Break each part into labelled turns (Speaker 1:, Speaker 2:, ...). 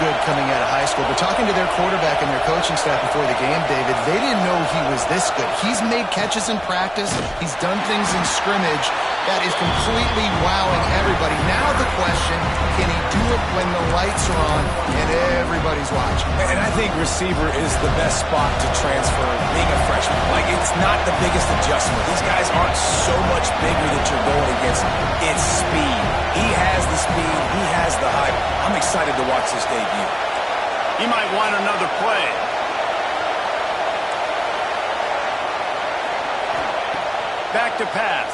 Speaker 1: good coming out of high school, but talking to their quarterback and their coaching staff before the game, David, they didn't know he was this good. He's made catches in practice. He's done things in scrimmage that is completely wowing everybody. Now the question, can he do it when the lights are on and everybody's watching?
Speaker 2: And I think receiver is the best spot to transfer being a freshman. Like, it's not the biggest adjustment. These guys aren't so much bigger that you're going against. It's speed. He has the speed. He has the height. I'm excited to watch this debut.
Speaker 3: He might want another play. Back to pass.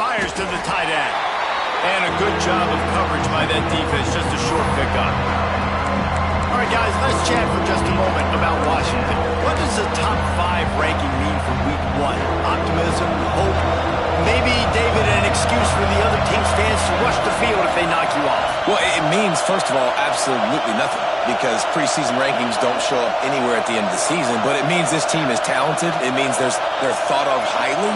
Speaker 3: Fires to the tight end. And a good job of coverage by that defense. Just a short pickup. All right, guys, let's chat for just a moment about Washington. What does the top 5 ranking mean for week 1? Optimism, hope, maybe, David, an excuse for the other team's fans to rush the field if they knock you off?
Speaker 2: Well, it means, first of all, absolutely nothing, because preseason rankings don't show up anywhere at the end of the season, but it means this team is talented. It means they're thought of highly.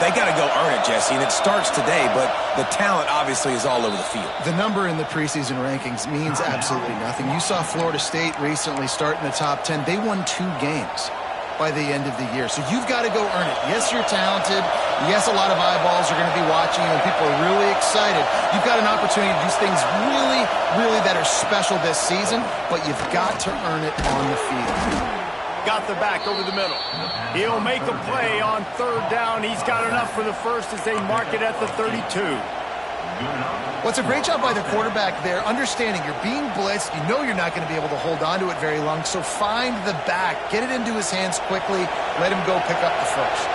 Speaker 2: They got to go earn it, Jesse, and it starts today, but the talent obviously is all over the field.
Speaker 1: The number in the preseason rankings means absolutely nothing. You saw Florida State recently start in the top 10. They won 2 games by the end of the year. So you've got to go earn it. Yes, you're talented. Yes, a lot of eyeballs are going to be watching you, and people are really excited. You've got an opportunity to do things really, really that are special this season, but you've got to earn it on the field.
Speaker 3: Got the back over the middle. He'll make a play on 3rd down. He's got enough for the first as they mark it at the 32.
Speaker 1: Well, it's a great job by the quarterback there, understanding you're being blitzed. You know you're not going to be able to hold on to it very long, so find the back. Get it into his hands quickly. Let him go pick up the first.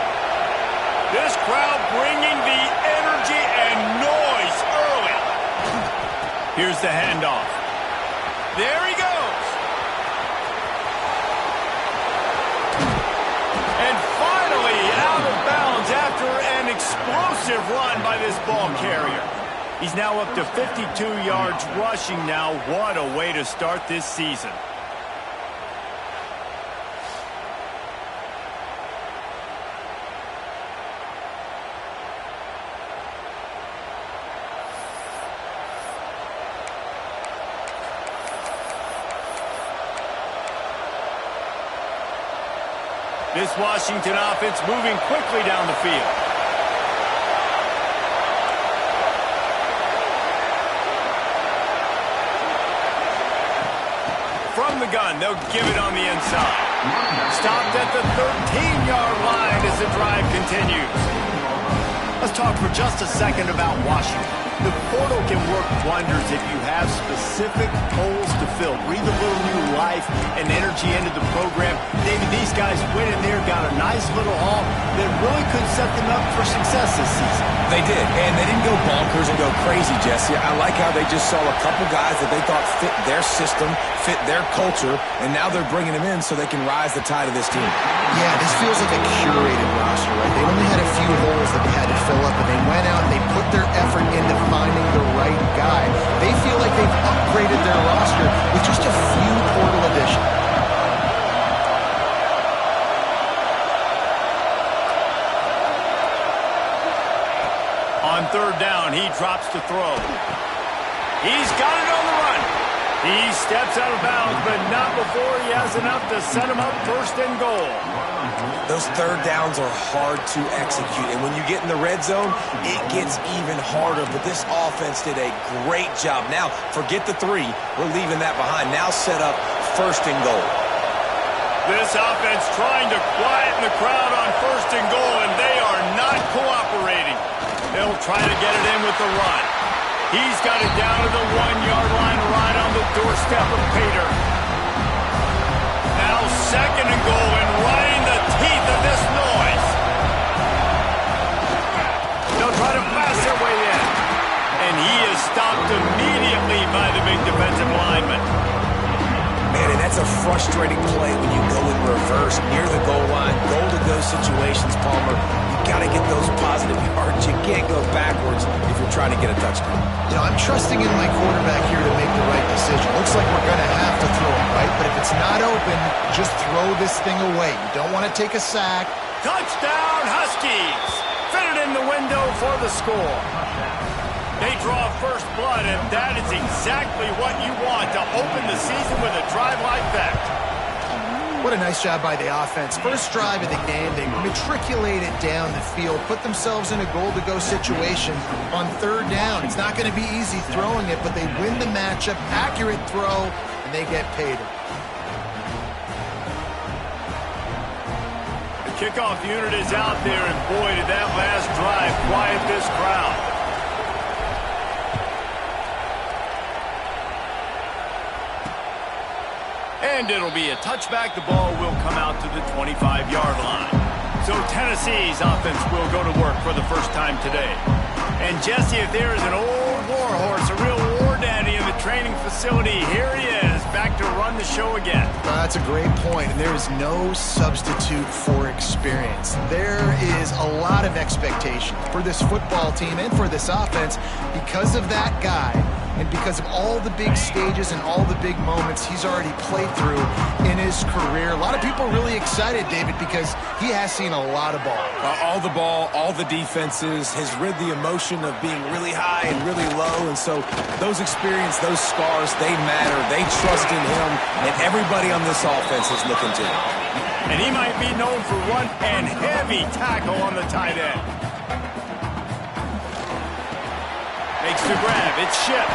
Speaker 3: This crowd bringing the energy and noise early. Here's the handoff. There he goes. And finally out of bounds after an explosive run by this ball carrier. He's now up to 52 yards rushing now. What a way to start this season. This Washington offense moving quickly down the field. From the gun, they'll give it on the inside. Stopped at the 13-yard line as the drive continues. Let's talk for just a second about Washington. The portal can work wonders if you have specific holes to fill. Breathe a little new life and energy into the program. David, these guys went in there, got a nice little haul that really could set them up for success this season.
Speaker 2: They did, and they didn't go bonkers and go crazy, Jesse. I like how they just saw a couple guys that they thought fit their system, fit their culture, and now they're bringing them in so they can rise the tide of this team.
Speaker 1: Yeah, this feels like a curated roster, right? They only had a few holes that they had to fill up, and they went out and they put their effort into finding the right guy. They feel like they've upgraded their roster with just a few portal additions.
Speaker 3: On 3rd down, he drops to throw. He's got it on the run. He steps out of bounds, but not before he has enough to set him up 1st and goal.
Speaker 2: Those 3rd downs are hard to execute, and when you get in the red zone, it gets even harder, but this offense did a great job. Now, forget the 3. We're leaving that behind. Now set up 1st and goal.
Speaker 3: This offense trying to quieten the crowd on 1st and goal, and they are not cooperating. They'll try to get it in with the run. He's got it down to the 1-yard line right on the doorstep of Pater. Now 2nd and goal and right in the teeth of this noise. They'll try to pass their way in. And he is stopped immediately by the big defensive lineman.
Speaker 2: Man, and that's a frustrating play when you go in reverse near the goal line. Goal-to-go situations, Palmer. You got to get those positive yards. You can't go backwards if you're trying to get a touchdown.
Speaker 1: You know, I'm trusting in my quarterback here to make the right decision. Looks like we're going to have to throw it, right? But if it's not open, just throw this thing away. You don't want to take a sack.
Speaker 3: Touchdown, Huskies! Fit it in the window for the score. They draw first blood, and that is exactly what you want to open the season with a drive like that.
Speaker 1: What a nice job by the offense. First drive of the game, they matriculated down the field, put themselves in a goal-to-go situation on third down. It's not going to be easy throwing it, but they win the matchup, accurate throw, and they get paid.
Speaker 3: The kickoff unit is out there, and boy, did that last drive quiet this crowd. And it'll be a touchback. The ball will come out to the 25-yard line. So Tennessee's offense will go to work for the first time today. And Jesse, if there is an old war horse, a real war daddy in the training facility, here he is, back to run the show again.
Speaker 1: That's a great point, and there is no substitute for experience. There is a lot of expectation for this football team and for this offense because of that guy. And because of all the big stages and all the big moments he's already played through in his career. A lot of people are really excited, David, because he has seen a lot of ball.
Speaker 2: All the ball, all the defenses, has rid the emotion of being really high and really low. And so those experiences, those scars, they matter. They trust in him, and everybody on this offense is looking to him.
Speaker 3: And he might be known for one and heavy tackle on the tight end. Makes the grab. It's Shipp.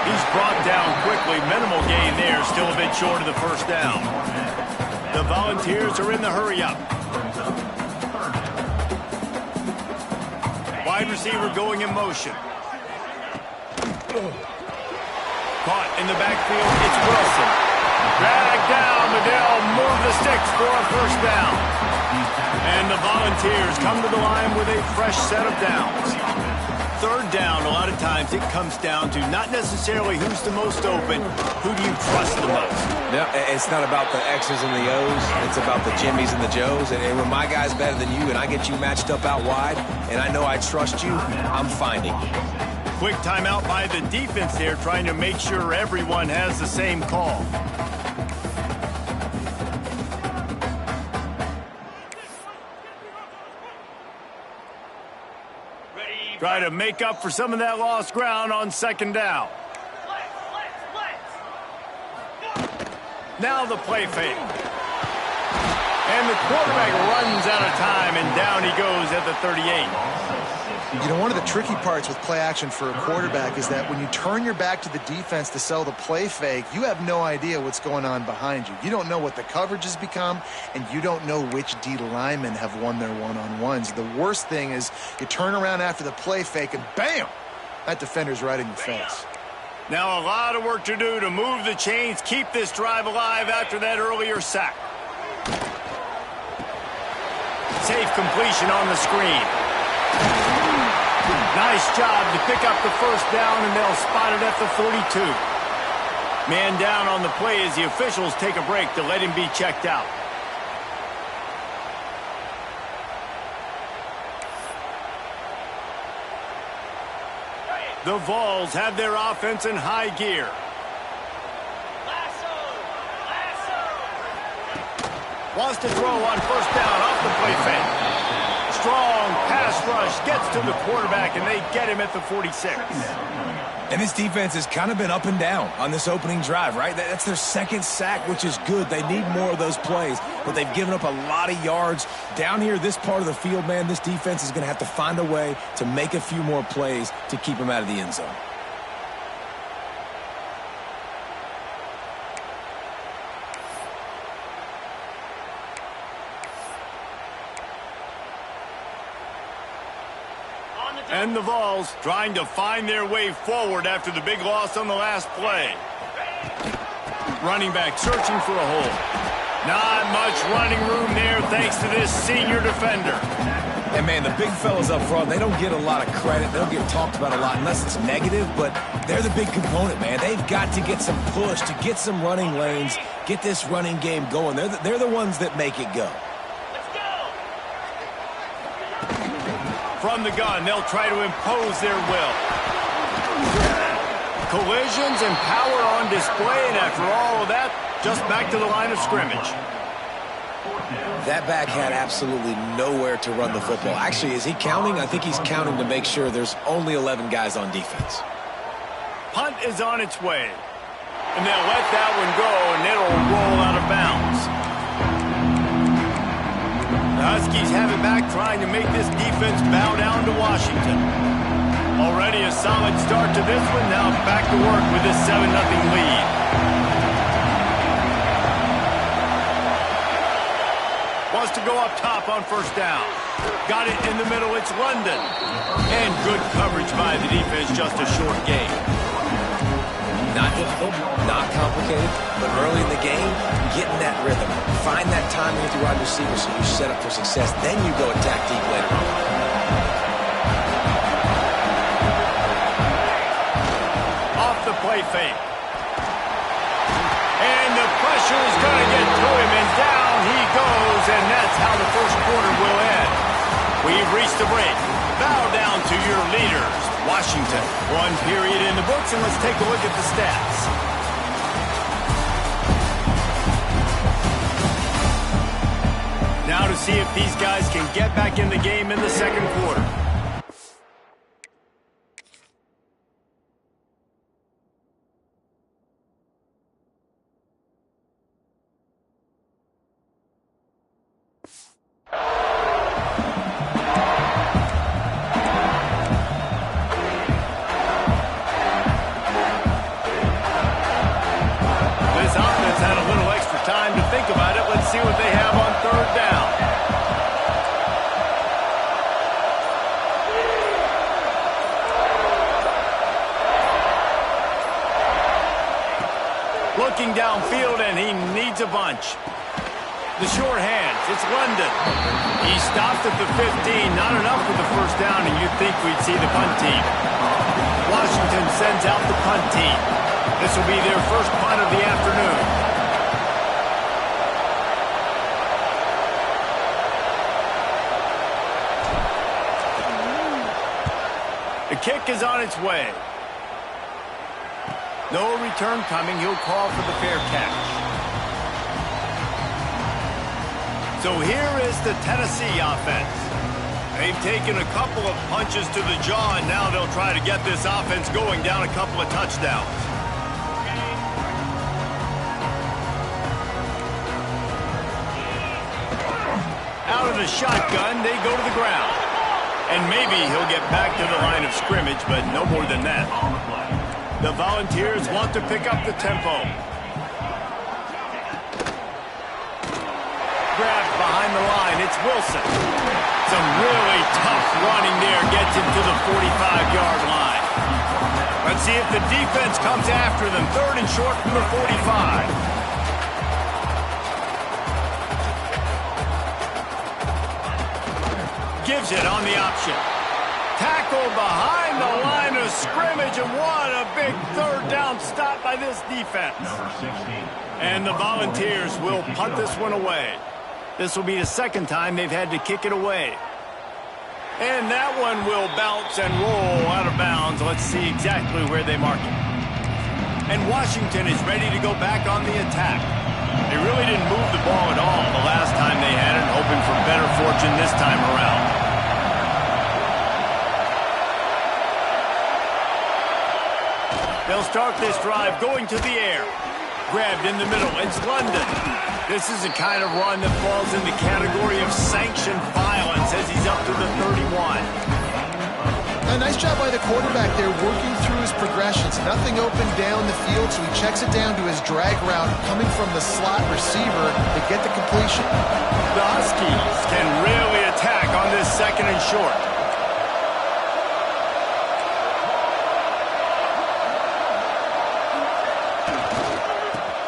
Speaker 3: He's brought down quickly. Minimal gain there. Still a bit short of the first down. The Volunteers are in the hurry-up. Wide receiver going in motion. Caught in the backfield. It's Wilson. Dragged down, but they'll move the sticks for a first down. And the Volunteers come to the line with a fresh set of downs. Third down, a lot of times it comes down to not necessarily who's the most open, who do you trust the most?
Speaker 2: Yeah, it's not about the X's and the O's. It's about the Jimmys and the Joes. And when my guy's better than you and I get you matched up out wide and I know I trust you, I'm finding you.
Speaker 3: Quick timeout by the defense there, trying to make sure everyone has the same call. Try to make up for some of that lost ground on second down. Now the play fake. And the quarterback runs out of time, and down he goes at the 38.
Speaker 1: You know, one of the tricky parts with play action for a quarterback is that when you turn your back to the defense to sell the play fake, you have no idea what's going on behind you. You don't know what the coverage has become, and you don't know which D linemen have won their one-on-ones. The worst thing is you turn around after the play fake, and bam! That defender's right in your face.
Speaker 3: Now a lot of work to do to move the chains, keep this drive alive after that earlier sack. Safe completion on the screen. Nice job to pick up the first down, and they'll spot it at the 42. Man down on the play as the officials take a break to let him be checked out. The Vols have their offense in high gear. Wants to throw on first down off the play fake. Strong pass rush gets to the quarterback, and they get him at the 46.
Speaker 2: And this defense has kind of been up and down on this opening drive, right? That's their second sack, which is good. They need more of those plays, but they've given up a lot of yards. Down here, this part of the field, man, this defense is going to have to find a way to make a few more plays to keep them out of the end zone.
Speaker 3: And the Vols trying to find their way forward after the big loss on the last play. Running back searching for a hole. Not much running room there thanks to this senior defender.
Speaker 2: And, man, the big fellas up front, they don't get a lot of credit. They don't get talked about a lot unless it's negative, but they're the big component, man. They've got to get some push to get some running lanes, get this running game going. They're the ones that make it go.
Speaker 3: From the gun, they'll try to impose their will. Collisions and power on display, and after all of that, just back to the line of scrimmage.
Speaker 2: That back had absolutely nowhere to run the football. Actually, is he counting? I think he's counting to make sure there's only 11 guys on defense.
Speaker 3: Punt is on its way. And they'll let that one go, and it'll roll out of bounds. The Huskies have it back, trying to make this defense bow down to Washington. Already a solid start to this one. Now back to work with this 7-0 lead. Wants to go up top on first down. Got it in the middle. It's London. And good coverage by the defense. Just a short gain.
Speaker 2: Not difficult, not complicated, but early in the game, getting that rhythm. Find that timing with your wide receiver so you're set up for success. Then you go attack deep later on.
Speaker 3: Off the play fake. And the pressure is going to get to him, and down he goes, and that's how the first quarter will end. We've reached the break. Bow down to your leaders. Washington, 1 period in the books, and let's take a look at the stats. Now to see if these guys can get back in the game in the second quarter. See what they have on third down. Looking downfield, and he needs a bunch. The short hands, it's London. He stopped at the 15, not enough for the first down, and you'd think we'd see the punt team. Washington sends out the punt team. This will be their first punt of the afternoon. The kick is on its way. No return coming. He'll call for the fair catch. So here is the Tennessee offense. They've taken a couple of punches to the jaw, and now they'll try to get this offense going down a couple of touchdowns. Out of the shotgun, they go to the ground. And maybe he'll get back to the line of scrimmage, but no more than that. The Volunteers want to pick up the tempo. Grabbed behind the line, it's Wilson. Some really tough running there gets him to the 45-yard line. Let's see if the defense comes after them. Third and short from the 45. Gives it on the option. Tackle behind the line of scrimmage, and what a big third down stop by this defense. And the Volunteers will punt this one away. This will be the second time they've had to kick it away. And that one will bounce and roll out of bounds. Let's see exactly where they mark it. And Washington is ready to go back on the attack. They really didn't move the ball at all the last time they had it, hoping for better fortune this time around. They'll start this drive going to the air. Grabbed in the middle. It's London. This is a kind of run that falls in the category of sanctioned violence as he's up to the 31.
Speaker 1: A nice job by the quarterback there, working through his progressions. Nothing open down the field, so he checks it down to his drag route, coming from the slot receiver to get the completion.
Speaker 3: The Huskies can really attack on this second and short.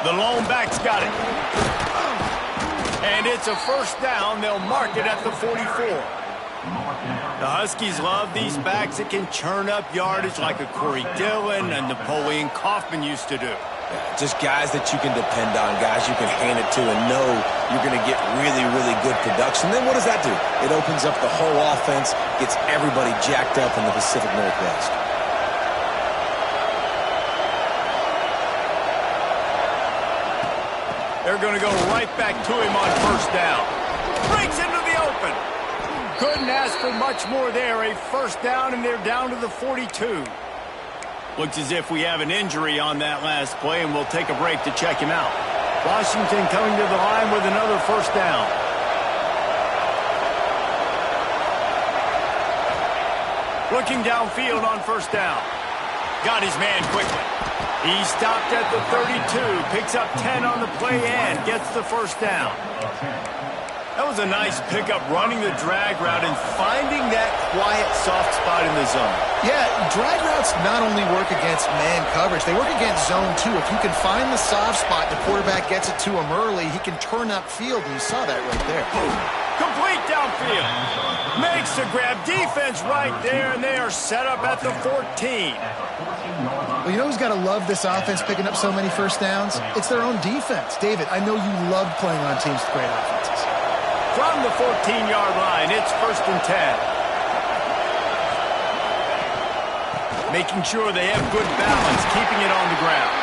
Speaker 3: The lone back's got it. And it's a first down. They'll mark it at the 44. The Huskies love these backs that can churn up yardage like a Corey Dillon and Napoleon Kaufman used to do.
Speaker 2: Just guys that you can depend on, guys you can hand it to and know you're going to get really, really good production. Then what does that do? It opens up the whole offense, gets everybody jacked up in the Pacific Northwest.
Speaker 3: They're going to go right back to him on first down. Breaks into the open. Couldn't ask for much more there. A first down, and they're down to the 42. Looks as if we have an injury on that last play, and we'll take a break to check him out. Washington coming to the line with another first down. Looking downfield on first down. Got his man quickly. He stopped at the 32, picks up 10 on the play and gets the first down. That was a nice pickup, running the drag route and finding that quiet, soft spot in the zone.
Speaker 1: Yeah, drag routes not only work against man coverage, they work against zone too. If you can find the soft spot, the quarterback gets it to him early, he can turn upfield, and you saw that right there.
Speaker 3: Complete downfield. Makes the grab. Defense right there, and they are set up at the 14.
Speaker 1: Well, you know who's got to love this offense picking up so many first downs? It's their own defense. David, I know you love playing on teams with great offenses.
Speaker 3: From the 14-yard line, it's first and 10. Making sure they have good balance, keeping it on the ground.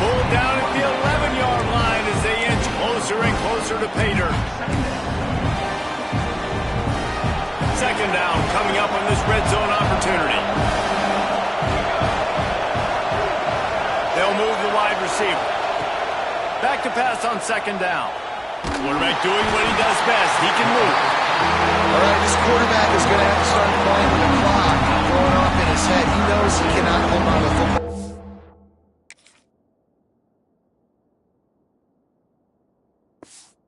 Speaker 3: Pulled down at the 11-yard line as they inch closer and closer to pay dirt. Second down coming up on this red zone opportunity. They'll move the wide receiver. Back to pass on second down. Quarterback doing what he does best. He can move.
Speaker 1: All right, this quarterback is going to have to start playing with the clock going off in his head. He knows he cannot hold on to the football.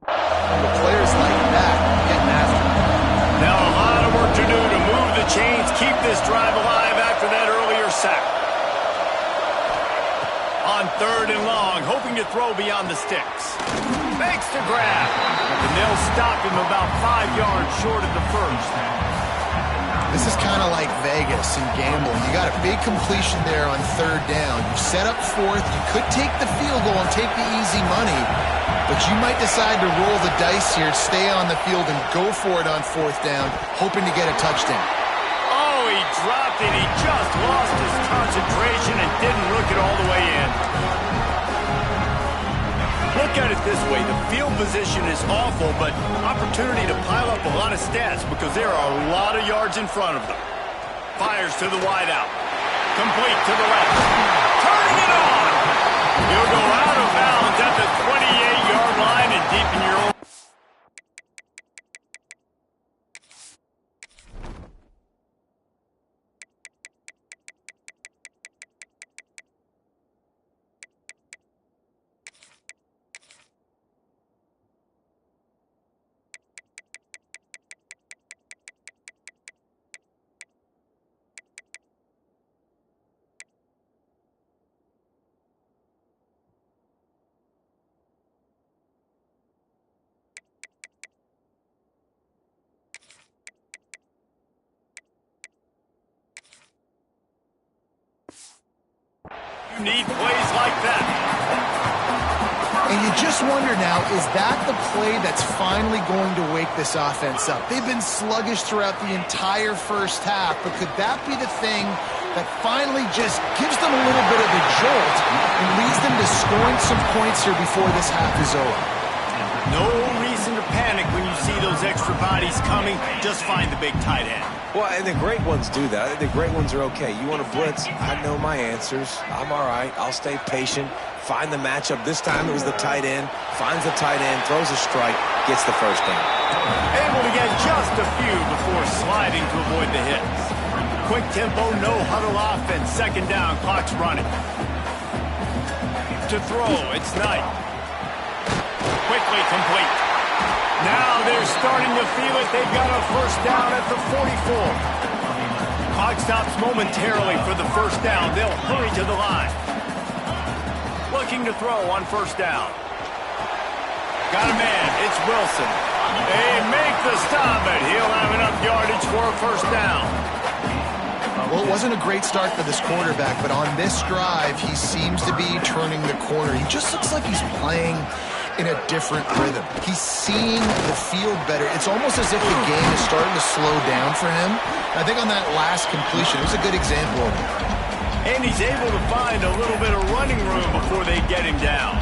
Speaker 1: The players like that getting after him.
Speaker 3: Now a lot of work to do to move the chains, keep this drive alive after that earlier sack. On third and long, hoping to throw beyond the sticks. Makes the grab. And they'll stop him about 5 yards short of the first.
Speaker 1: This is kind of like Vegas and gambling. You got a big completion there on third down. You set up fourth. You could take the field goal and take the easy money, but you might decide to roll the dice here, stay on the field, and go for it on fourth down, hoping to get a touchdown.
Speaker 3: Oh, he dropped it. He just lost his concentration and didn't look it all the way in. Look at it this way. The field position is awful, but opportunity to pile up a lot of stats because there are a lot of yards in front of them. Fires to the wideout. Complete to the left. Turning it on. He'll go out of bounds at the 28-yard line and deep in your own. You need plays like that.
Speaker 1: And you just wonder now, is that the play that's finally going to wake this offense up? They've been sluggish throughout the entire first half, but could that be the thing that finally just gives them a little bit of a jolt and leads them to scoring some points here before this half is over?
Speaker 3: No reason to panic when you see those extra bodies coming. Just find the big tight end.
Speaker 2: Well, and the great ones do that. The great ones are okay. You want to blitz? I know my answers. I'm all right. I'll stay patient. Find the matchup. This time it was the tight end. Finds the tight end, throws a strike, gets the first down.
Speaker 3: Able to get just a few before sliding to avoid the hits. Quick tempo, no huddle offense. Second down, clock's running. To throw, it's Knight. Quickly complete. Now they're starting to feel it. They've got a first down at the 44. Clock stops momentarily for the first down. They'll hurry to the line. Looking to throw on first down. Got a man. It's Wilson. They make the stop, but he'll have enough yardage for a first down.
Speaker 1: Well, it wasn't a great start for this quarterback, but on this drive, he seems to be turning the corner. He just looks like he's playing in a different rhythm. He's seeing the field better. It's almost as if the game is starting to slow down for him. I think on that last completion, it was a good example of it.
Speaker 3: And he's able to find a little bit of running room before they get him down.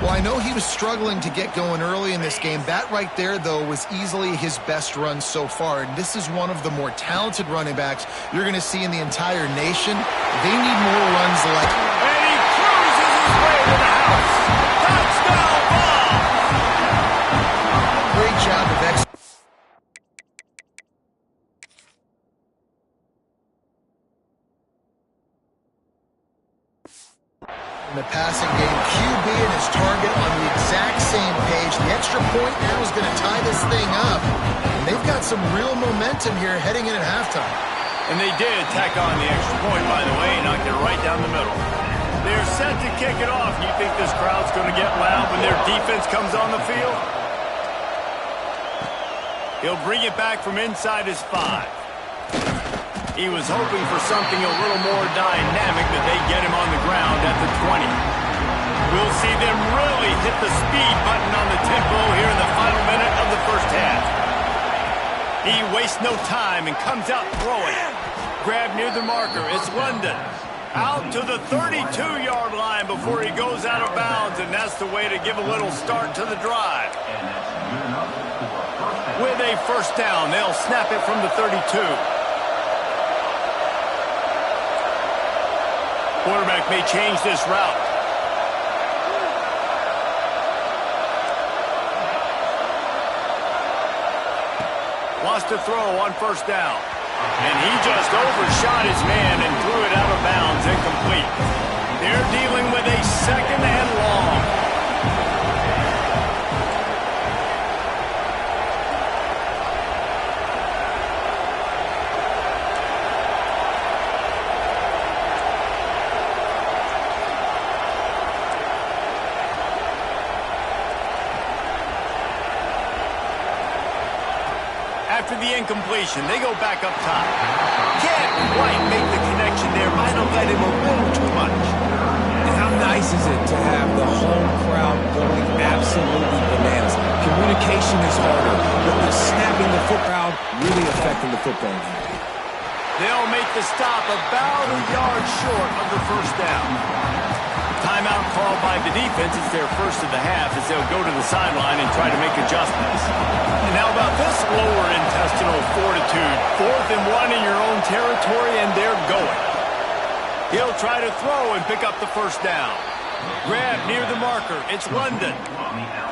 Speaker 1: Well, I know he was struggling to get going early in this game. That right there, though, was easily his best run so far. And this is one of the more talented running backs you're going to see in the entire nation. They need more runs like...
Speaker 3: And he cruises his way to the house. Touchdown ball!
Speaker 1: Great job of executing. In the passing game, QB and his target on the exact same page. The extra point now is going to tie this thing up. And they've got some real momentum here heading in at halftime.
Speaker 3: And they did tack on the extra point, by the way, knocked it right down the middle. They're set to kick it off. You think this crowd's going to get loud when their defense comes on the field? He'll bring it back from inside his 5. He was hoping for something a little more dynamic, but they get him on the ground at the 20. We'll see them really hit the speed button on the tempo here in the final minute of the first half. He wastes no time and comes out throwing. Grab near the marker. It's London. Out to the 32-yard line before he goes out of bounds, and that's the way to give a little start to the drive. With a first down, they'll snap it from the 32. Quarterback may change this route. Wants to throw on first down. And he just overshot his man and threw it out of bounds, incomplete. They're dealing with a second and long. After the incompletion, they go back up top. Can't quite make the connection there. Might have led him a little too much.
Speaker 2: And how nice is it to have the home crowd going absolutely bananas? Communication is harder, but the snapping the football really affecting the football game.
Speaker 3: They'll make the stop about a yard short of the first down. Timeout called by the defense. It's their first of the half as they'll go to the sideline and try to make adjustments. And how about this lower intestinal fortitude? 4th and 1 in your own territory, and they're going. He'll try to throw and pick up the first down. Grab near the marker. It's London.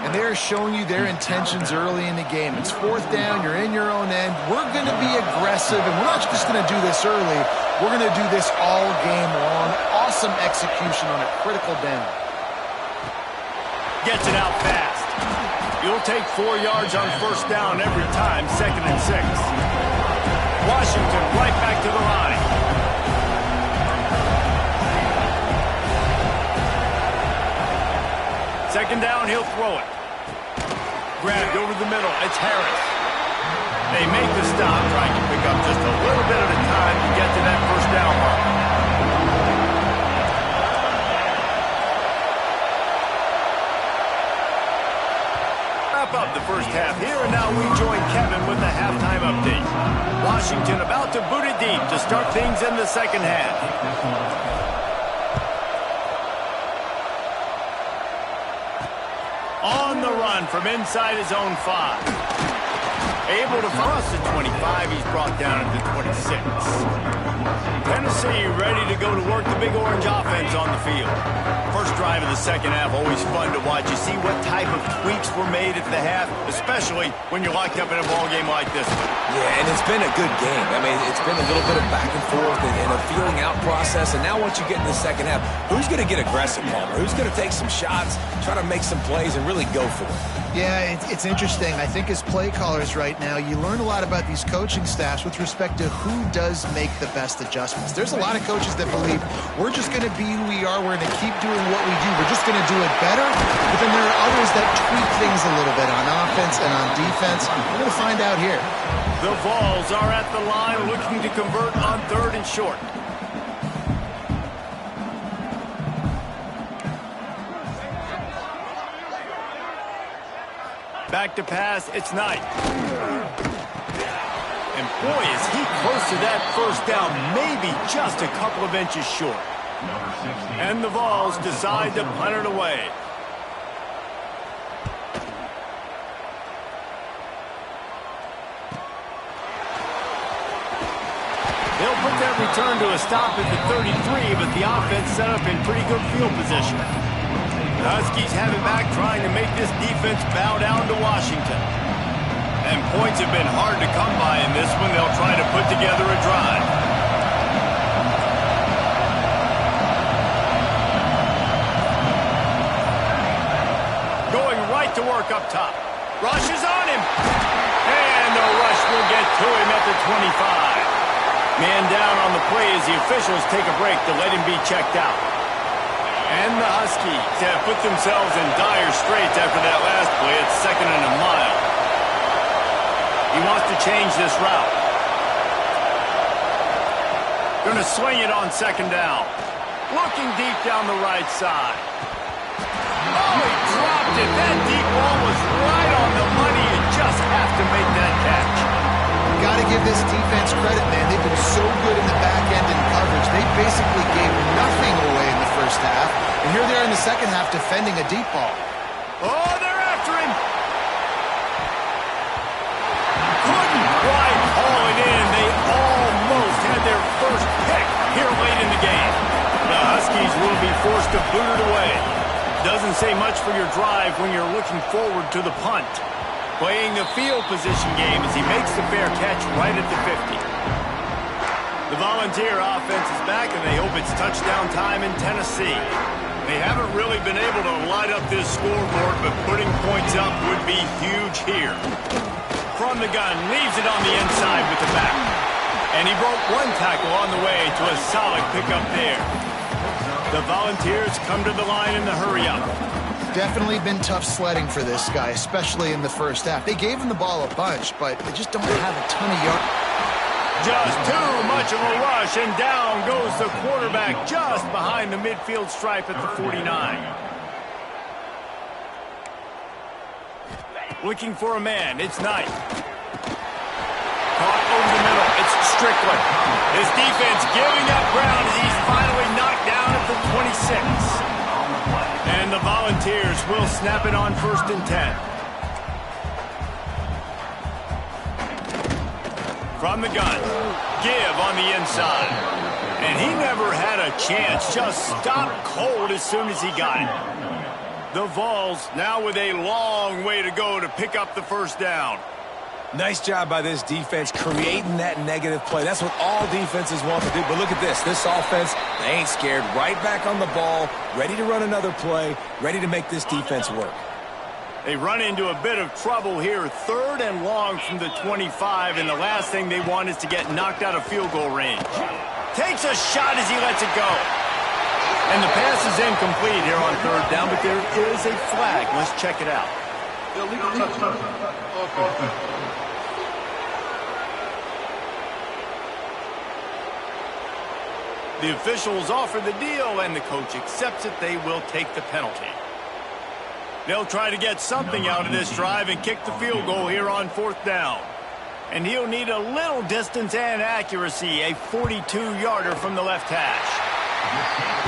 Speaker 1: And they're showing you their intentions early in the game. It's 4th down. You're in your own end. We're going to be aggressive, and we're not just going to do this early. We're going to do this all game long. Awesome execution on a critical down.
Speaker 3: Gets it out fast. You'll take 4 yards on first down every time, 2nd and 6. Washington right back to the line. Second down, he'll throw it. Grabbed over the middle. It's Harris. They make the stop, trying to pick up just a little bit at a time to get to that first down mark. Wrap up the first half here, and now we join Kevin with the halftime update. Washington about to boot it deep to start things in the second half. On the run from inside his own 5. Able to cross the 25, he's brought down at the 26. Tennessee ready to go to work the Big Orange offense on the field. First drive of the second half, always fun to watch. You see what type of tweaks were made at the half, especially when you're locked up in a ball game like this one.
Speaker 2: Yeah, and it's been a good game. I mean, it's been a little bit of back and forth and a feeling out process. And now once you get in the second half, who's going to get aggressive, Palmer? Who's going to take some shots, try to make some plays, and really go for it?
Speaker 1: Yeah, it's interesting. I think as play callers right now, you learn a lot about these coaching staffs with respect to who does make the best adjustments. There's a lot of coaches that believe we're just going to be who we are. We're going to keep doing what we do. We're just going to do it better. But then there are others that tweak things a little bit on offense and on defense. We're going to find out here.
Speaker 3: The Vols are at the line looking to convert on 3rd and short. Back to pass, it's Knight. And boy, is he close to that first down, maybe just a couple of inches short. And the Vols decide to punt it away. They'll put that return to a stop at the 33, but the offense set up in pretty good field position. The Huskies have it back, trying to make this defense bow down to Washington. And points have been hard to come by in this one. They'll try to put together a drive. Going right to work up top. Rush is on him. And the rush will get to him at the 25. Man down on the play as the officials take a break to let him be checked out. And the Huskies have put themselves in dire straits after that last play. It's 2nd and a mile. He wants to change this route. Going to swing it on 2nd down. Looking deep down the right side. Oh, he dropped it. That deep ball was right on the money. You just have to make that catch.
Speaker 1: Got to give this defense credit, man. They've been so good in the back end in coverage. They basically gave nothing away in the first half. And here they are in the second half defending a deep ball.
Speaker 3: Oh, they're after him. Couldn't quite haul it in. They almost had their first pick here late in the game. The Huskies will be forced to boot it away. Doesn't say much for your drive when you're looking forward to the punt. Playing the field position game as he makes the fair catch right at the 50. The Volunteer offense is back, and they hope it's touchdown time in Tennessee. They haven't really been able to light up this scoreboard, but putting points up would be huge here. From the gun, leaves it on the inside with the back. And he broke one tackle on the way to a solid pickup there. The Volunteers come to the line in the hurry-up.
Speaker 1: Definitely been tough sledding for this guy, especially in the first half. They gave him the ball a bunch, but they just don't have a ton of yards.
Speaker 3: Just too much of a rush, and down goes the quarterback just behind the midfield stripe at the 49. Looking for a man. It's Knight. Caught over the middle. It's Strickland. His defense giving up ground as he's finally knocked down at the 26. And the Volunteers will snap it on 1st and 10. From the gun, give on the inside. And he never had a chance, just stopped cold as soon as he got it. The Vols now with a long way to go to pick up the first down.
Speaker 2: Nice job by this defense creating that negative play. That's what all defenses want to do. But look at this. This offense, they ain't scared. Right back on the ball, ready to run another play, ready to make this defense work.
Speaker 3: They run into a bit of trouble here. 3rd and long from the 25, and the last thing they want is to get knocked out of field goal range. Takes a shot as he lets it go. And the pass is incomplete here on 3rd down, but there is a flag. Let's check it out. The officials offer the deal, and the coach accepts it. They will take the penalty. They'll try to get something out of this drive and kick the field goal here on 4th down. And he'll need a little distance and accuracy, a 42-yarder from the left hash.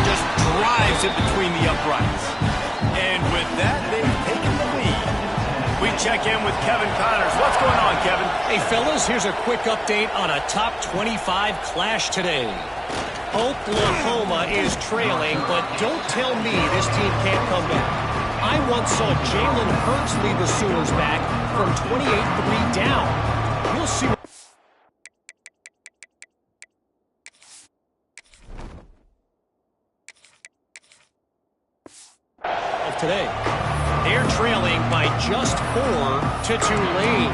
Speaker 3: Just drives it between the uprights. And with that, they've taken the lead. We check in with Kevin Connors. What's going on, Kevin?
Speaker 4: Hey, fellas, here's a quick update on a top 25 clash today. Oklahoma is trailing, but don't tell me this team can't come back. I once saw Jalen Hurts lead the Sooners back from 28-3 down. You'll see of today. They're trailing by just 4 to Tulane.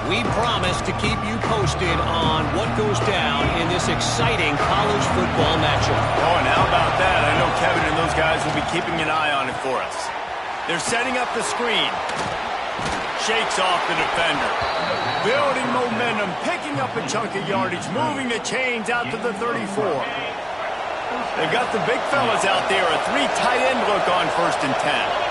Speaker 4: We promise to keep you posted on what goes down in this exciting college football matchup.
Speaker 3: Oh, and how about that? I know Kevin and those guys will be keeping an eye on it for us. They're setting up the screen. Shakes off the defender. Building momentum, picking up a chunk of yardage, moving the chains out to the 34. They've got the big fellas out there, a 3 tight end look on 1st and 10.